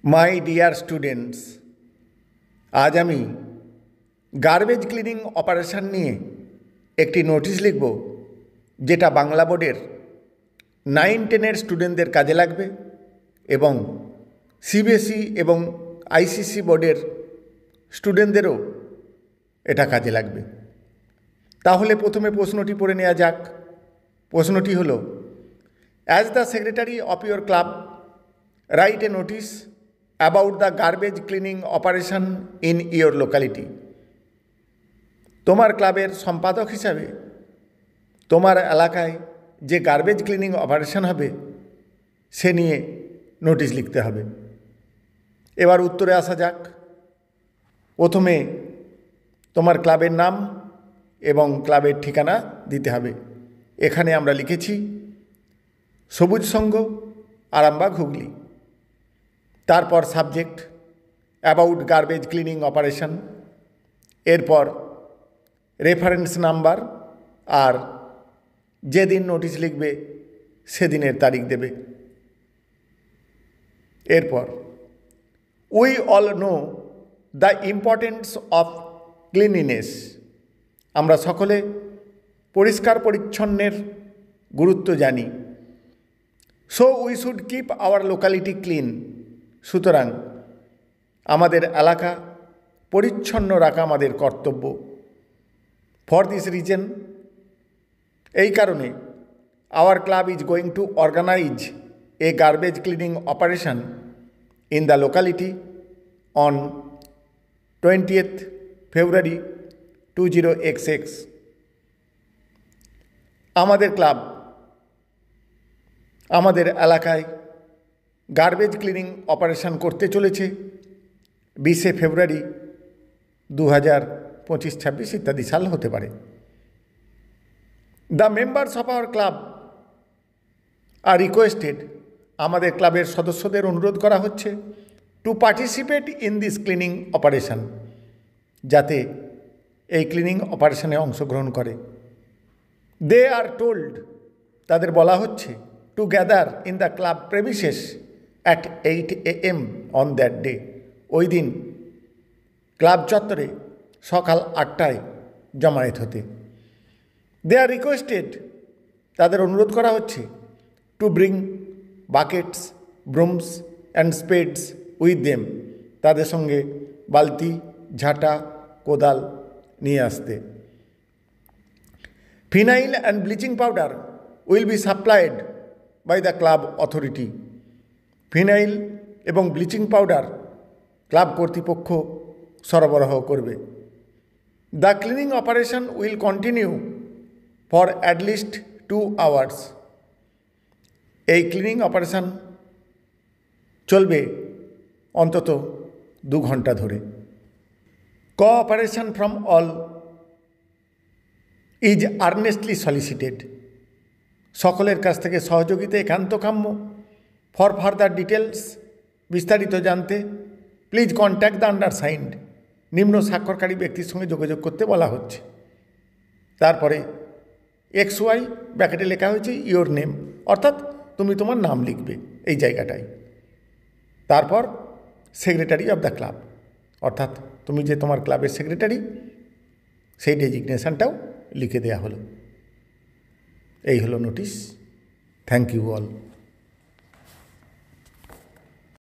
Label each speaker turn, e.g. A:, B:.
A: My dear students, আজ আমি garbage cleaning operation নিয়ে একটি নোটিশ লিখব, যেটা বাংলা বোর্ডের 9-10 স্টুডেন্টদের কাজে লাগবে এবং সিবিএসই এবং আইসিসি বোর্ডের স্টুডেন্টদেরও এটা কাজে লাগবে। তাহলে প্রথমে প্রশ্নটি পড়ে নেওয়া যাক। প্রশ্নটি হলো, as the secretary of your club write a notice about the garbage cleaning operation in your locality। তোমার ক্লাবের সম্পাদক হিসাবে তোমার এলাকায় যে গার্বেজ ক্লিনিং অপারেশন হবে সে নিয়ে নোটিশ লিখতে হবে। এবার উত্তরে আসা যাক। প্রথমে তোমার ক্লাবের নাম এবং ক্লাবের ঠিকানা দিতে হবে। এখানে আমরা লিখেছি সবুজ সংঘ, আরামবাগ, হুগলি। তারপর subject about garbage cleaning operation, এরপর রেফারেন্স নাম্বার আর যেদিন নোটিশ লিখবে সেদিনের তারিখ দেবে। এরপর we all know the importance of cleanliness. আমরা সকলে পরিষ্কার পরিচ্ছন্নের গুরুত্ব জানি। So we should keep our locality clean. সুতরাং আমাদের এলাকা পরিচ্ছন্ন রাখা আমাদের কর্তব্য। ফর দিস রিজন, এই কারণে our club is going to organise a garbage cleaning operation in the locality on 20th February 20XX। আমাদের ক্লাব আমাদের এলাকায় গার্বেজ ক্লিনিং অপারেশন করতে চলেছে 20শে ফেব্রুয়ারি 2025-26 ইত্যাদি সাল হতে পারে। The members of our club are requested, আমাদের ক্লাবের সদস্যদের অনুরোধ করা হচ্ছে to participate in this cleaning operation, যাতে এই ক্লিনিং অপারেশনে অংশগ্রহণ করে। দে আর টোল্ড, তাদের বলা হচ্ছে two gather in the club premises at 8 AM on that day। ওই দিন ক্লাব চত্বরে সকাল 8টায় জমায়েত হতে। দে আর রিকোয়েস্টেড, তাদের অনুরোধ করা হচ্ছে to bring buckets, brooms and spades with them, তাদের সঙ্গে বালতি, ঝাঁটা, কোদাল নিয়ে আসতে। Phenyl and bleaching powder will be supplied by the club authority. Phenyl এবং ব্লিচিং পাউডার ক্লাব কর্তৃপক্ষ সরবরাহ করবে। The cleaning operation will continue for at least 2 hours। এই ক্লিনিং অপারেশন চলবে অন্তত 2 ঘন্টা ধরে। Cooperation from all is earnestly solicited. সকলের কাছ থেকে সহযোগিতা একান্ত কাম্য। ফর ফার্দার ডিটেলস, বিস্তারিত জানতে প্লিজ কন্ট্যাক্ট দ্য আন্ডারসাইন্ড। নিম্ন স্বাক্ষরকারী ব্যক্তির সঙ্গে যোগাযোগ করতে বলা হচ্ছে। তারপরে XY ব্র্যাকেটে লেখা হয়েছে ইয়োর নেম, অর্থাৎ তুমি তোমার নাম লিখবে এই জায়গাটায়। তারপর সেক্রেটারি অফ দ্য ক্লাব, অর্থাৎ তুমি যে তোমার ক্লাবের সেক্রেটারি সেই ডেজিগনেশনটাও লিখে দেওয়া হলো। এই হলো নোটিশ। Thank you all.